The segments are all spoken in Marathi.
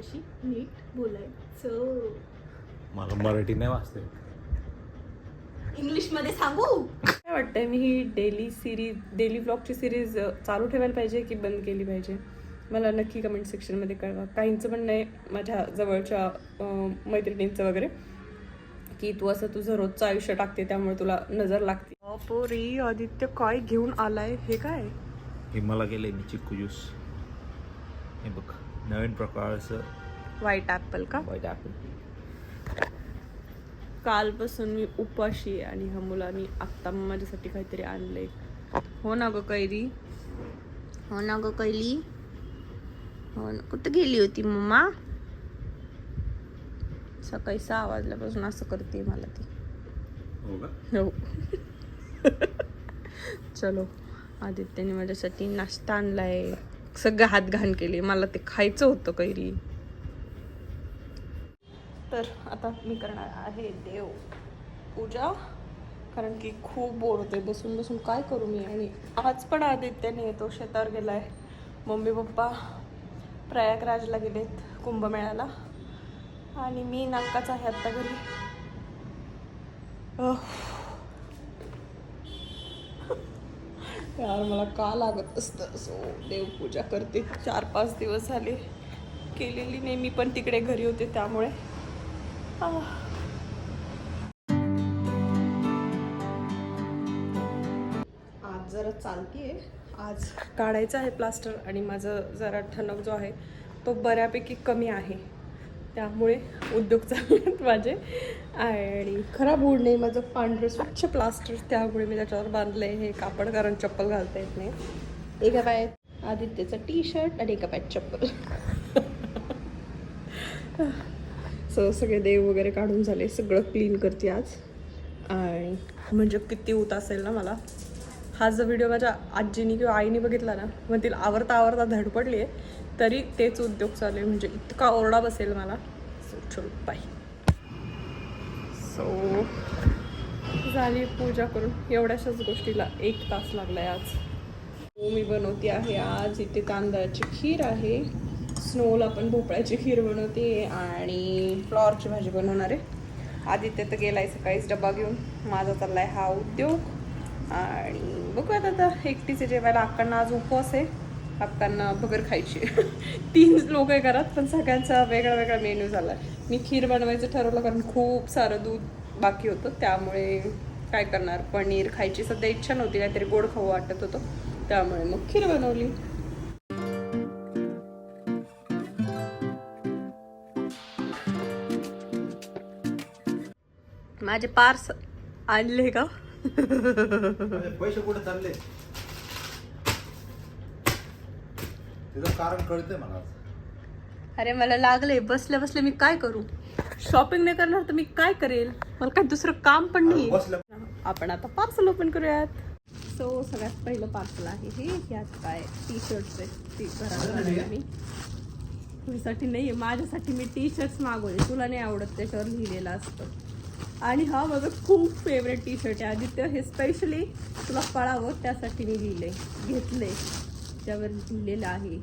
माझ्याशी नीट बोलायचं. मला मराठी नाही वाचते. इंग्लिश मध्ये सांगू काय वाटतंय? मी ही डेली व्लॉगची सिरीज चालू ठेवायला पाहिजे की बंद केली पाहिजे? मला नक्की कमेंट सेक्शनमध्ये कळवा. काहींचं म्हणणं आहे माझ्या जवळच्या मैत्रिणींचं वगैरे की तू असं तुझं रोजचं आयुष्य टाकते त्यामुळे तुला नजर लागते. पोरी आदित्य काय घेऊन आलाय? हे काय? हे मला गेलंय मी चिक्कू ज्यूस. हे बघ नवीन प्रकारचं व्हाईट ॲपल का? White Apple. कालपासून मी उपाशी आहे आणि ह्या मुलांनी आत्ता माझ्यासाठी काहीतरी आणलंय. हो ना ग कैरी? हो ना ग कैली? हो ना. कुठं गेली होती मम्मा? सकाळी 6 वाजल्यापासून असं करते मला ती. हो का? हो. चलो, आदित्यने माझ्यासाठी नाश्ता आणलाय. सगळं हात घाण केली. मला ते खायचं होतं कैरी. तर आता मी करणार आहे देव पूजा, कारण की खूप बोर होते बसून बसून. काय करू मी? आणि आज पण आदित्यने तो शेतावर गेलाय. मम्मी पप्पा प्रयागराजला गेलेत कुंभमेळ्याला आणि मी नाकाच आहे आत्ता घरी. यार मला का लागत असतं. सो देवपूजा करते. 4-5 दिवस झाले केलेली नाही. मी पण तिकडे घरी होते त्यामुळे. आज जरा चालतीये. आज काढायचं आहे प्लास्टर आणि माझं जरा ठणक जो आहे तो बऱ्यापैकी कमी आहे, त्यामुळे उद्योग चाललेत माझे. आणि खराब होऊ नये माझं पांढरं स्वच्छ प्लास्टर, त्यामुळे मी त्याच्यावर बांधलंय हे कापड, कारण चप्पल घालता येत नाही. एका पायात आदित्यचा टी-शर्ट आणि एका पायात चप्पल. सगळे देव वगैरे काढून झाले. सगळं क्लीन करते आज. आणि म्हणजे किती ऊत असेल ना मला. हा जो व्हिडिओ माझ्या आजीनी किंवा आईने बघितला ना, मग तिला आवरता आवरता धडपडली आहे तरी तेच उद्योग चालू आहे. म्हणजे इतका ओरडा बसेल मला. सो चल बाय. सो झाली पूजा करून. एवढ्याशाच गोष्टीला 1 तास लागलाय आज. मी बनवते आहे आज इथे तांदळाची खीर आहे. स्नोला पण भोपळ्याची खीर बनवते आणि फ्लॉवरची भाजी बनवणार आहे. आदित्य तर गेलाय सकाळीच डबा घेऊन. माझा चाललाय हा उद्योग. आणि बघूयात आता एकटीचे जेवायला. अक्कांना आज उपवास आहे. अक्कांना भगर खायची. 3 लोक आहे घरात, पण सगळ्यांचा वेगळा वेगळा मेन्यू झाला. मी खीर बनवायचं ठरवलं कारण खूप सारं दूध बाकी होतं, त्यामुळे काय करणार. पनीर खायची सध्या इच्छा नव्हती, काहीतरी गोड खाऊ वाटत होतं, त्यामुळे मग खीर बनवली. माझे पार्सल आणले का? पैसे कुठे चालले? तिचं कारण कळतंय मला. अरे मला लागले. बसल्या बसल्या मी काय करू? शॉपिंग नाही करणार तर मी काय करेल? मला काय दुसरं काम पण नाही. आपण आता पार्सल ओपन करूयात. सो सगळ्यात पहिलं पार्सल आहे हे. यात काय टी-शर्ट्स आहेत. ती घरात मी तुझ्यासाठी नाही आहे, माझ्यासाठी मी टी-शर्ट्स मागवले. तुला नाही आवडत त्याच्यावर लिहिलेलं असतं. आणि हा माझं खूप फेवरेट टी-शर्ट आहे आदित्य. हे स्पेशली तुला कळावं त्यासाठी मी घेतले. त्यावर लिहिलेलं आहे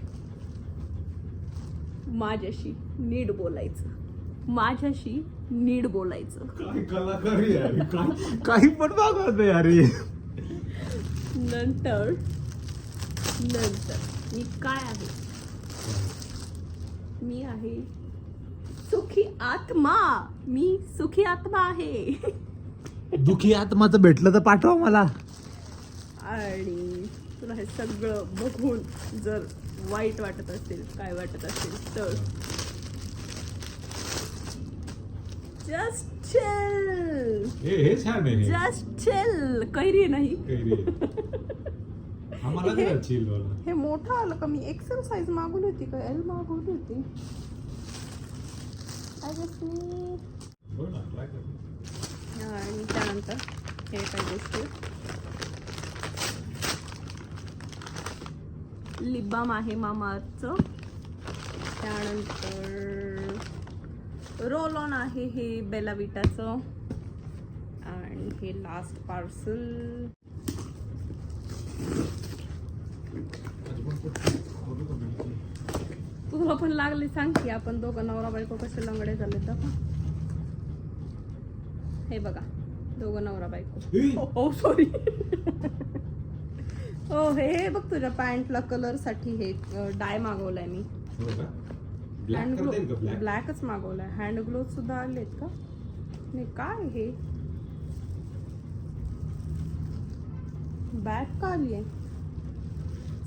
माझ्याशी नीट बोलायचं. माझ्याशी नीट बोलायचं. काय कलाकारी आहे. काही पण मागवत यार. नंतर मी काय आहे? मी आहे सुखी आत्मा. मी सुखी आत्मा आहे. दुखी आत्माचं भेटलं तर पाठवा मला. आणि तुला हे सगळं बघून जर वाईट वाटत असेल, काय वाटत असेल तर जस्ट चिल. हे छान आहे. Just chill. कैरी नाही. आम्हाला हे मोठं आलं का? मी एक्सेल साईज मागवली होती का एल मागवली होती? आणि त्यानंतर हे काही गोष्टी. लिप बाम आहे मामाअर्थचं. त्यानंतर रोल ऑन आहे हे बेला विटाचं. आणि हे लास्ट पार्सल तुला पण लागली सांग की आपण दोघं नवरा बायको कसे लंगडे झाले तर. हे बघा दोघं नवरा बायको. ओ सॉरी. हो हे बघ तुझ्या पॅन्टला कलर साठी हे डाय मागवलाय मी. हँड ग्लो ब्लॅकच मागवलाय. हँड ग्लोव सुद्धा आलेत का नाही काय हे बॅग का आली आहे.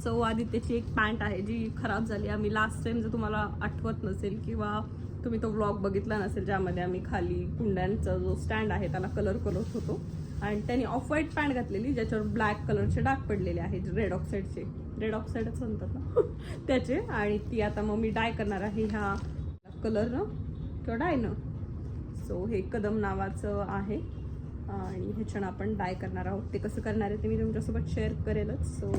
सो आदित्यची एक पॅन्ट आहे जी खराब झाली. आम्ही लास्ट टाइम जर तुम्हाला आठवत नसेल किंवा तुम्ही तो व्लॉग बघितला नसेल ज्यामध्ये आम्ही खाली कुंड्यांचा जो स्टँड आहे त्याला कलर करत होतो आणि त्यांनी ऑफ व्हाईट पॅन्ट घातलेली ज्याच्यावर ब्लॅक कलरचे डाग पडलेले आहेत रेड ऑक्साईडचे. रेड ऑक्साईडच म्हणतात ना त्याचे. आणि ती आता मग मी डाय करणार आहे ह्या कलरनं किंवा डायनं. सो हे कदम नावाचं आहे आणि ह्याच्यानं आपण डाय करणार आहोत. ते कसं करणार आहे ते मी तुमच्यासोबत शेअर करेलच. सो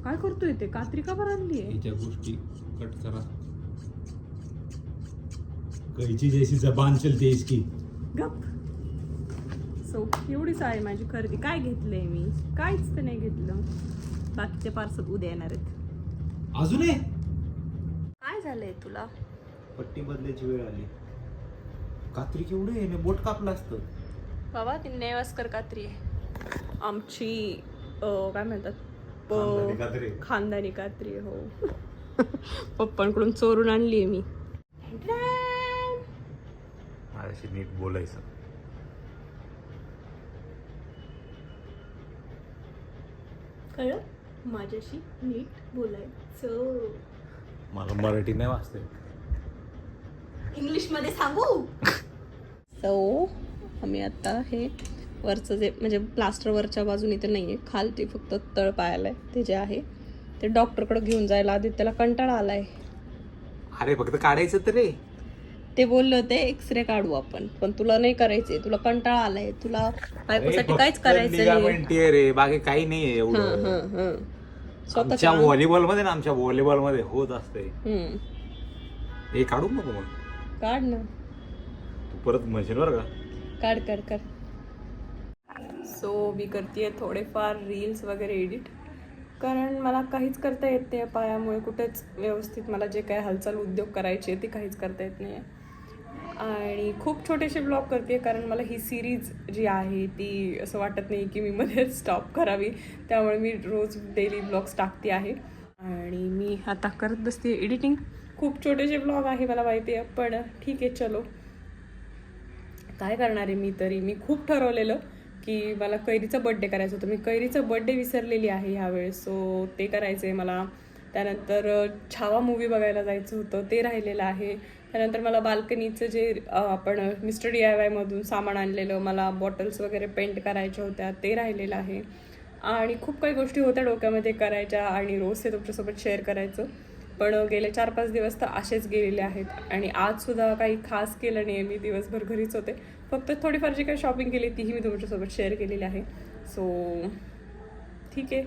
काय करतोय ते कात्री का बरं आणली आहे. याच्या गोष्टी कट करा. कैची जैसी जबान चलते इसकी. गप. सो एवढीच आहे माझी खरेदी. काय घेतलंय मी काहीच तर नाही घेतलं. बाकीचे पार्सल उद्या येणार आहेत. अजून काय झालंय तुला. पट्टी बदलायची वेळ आली. कात्री केवढे आहे बोट कापलं असतं. बाबा ती नेवास्कर कात्री आहे आमची. काय म्हणतात खानदानी कात्री आहे. हो पप्पांकडून चोरून आणली आहे मी. माझ्याशी नीट बोलायचं. कळलं माझ्याशी नीट बोलायचं. मला मराठी नाही वाचते. इंग्लिश मध्ये सांगू. सो आम्ही आता हे वरचं जे म्हणजे प्लास्टर वरच्या बाजूने तर नाहीये खालती फक्त तळ पायाला आहे ते जे आहे ते डॉक्टरकडे घेऊन जायला आधी त्याला कंटाळा आलाय. अरे फक्त काढायचं तर रे. ते बोलले होते एक्सरे काढू आपण पण तुला नाही करायचंय. तुला कंटाळा आलाय. तुला बायकोसाठी काहीच करायचं नाही रे. बाकी काही नाहीये एवढं. आमच्या व्हॉलीबॉल मध्ये होत असते. हे काढू नको मग. काढ ना. तू परत म्हणशील बरं का. काढ काढ काढ. सो मी करते थोडेफार रील्स वगैरे एडिट कारण मला काहीच करता येत नाही पायामुळे. कुठेच व्यवस्थित मला जे काय हालचाल उद्योग करायचे ते काहीच करता येत नाही. आणि खूप छोटेसे ब्लॉग करते कारण मला ही सिरीज जी आहे ती असं वाटत नाही की मी मध्ये स्टॉप करावी. त्यामुळे मी रोज डेली ब्लॉग्स टाकते आहे आणि मी आता करत बसते एडिटिंग. खूप छोटेसे ब्लॉग आहे मला माहिती आहे पण ठीक आहे चलो काय करणार आहे मी. तरी मी खूप ठरवलेलं की मला कैरीचा बड्डे करायचा होता. मी कैरीचं बड्डे विसरलेली आहे ह्यावेळेस. सो ते करायचं आहे मला. त्यानंतर छावा मूवी बघायला जायचं होतं ते राहिलेलं आहे. त्यानंतर मला बाल्कनीचं जे आपण मिस्टर DIY मधून सामान आणलेलं मला बॉटल्स वगैरे पेंट करायच्या होत्या ते राहिलेलं आहे. आणि खूप काही गोष्टी होत्या डोक्यामध्ये करायच्या आणि रोज ते तुमच्यासोबत शेअर करायचं. पण गेले 4-5 दिवस तर असेच गेलेले आहेत. आणि आजसुद्धा काही खास केलं नाही. मी दिवसभर घरीच होते. फक्त थोडीफार जी काही शॉपिंग केली तीही मी तुमच्यासोबत शेअर केलेली आहे. सो ठीक आहे.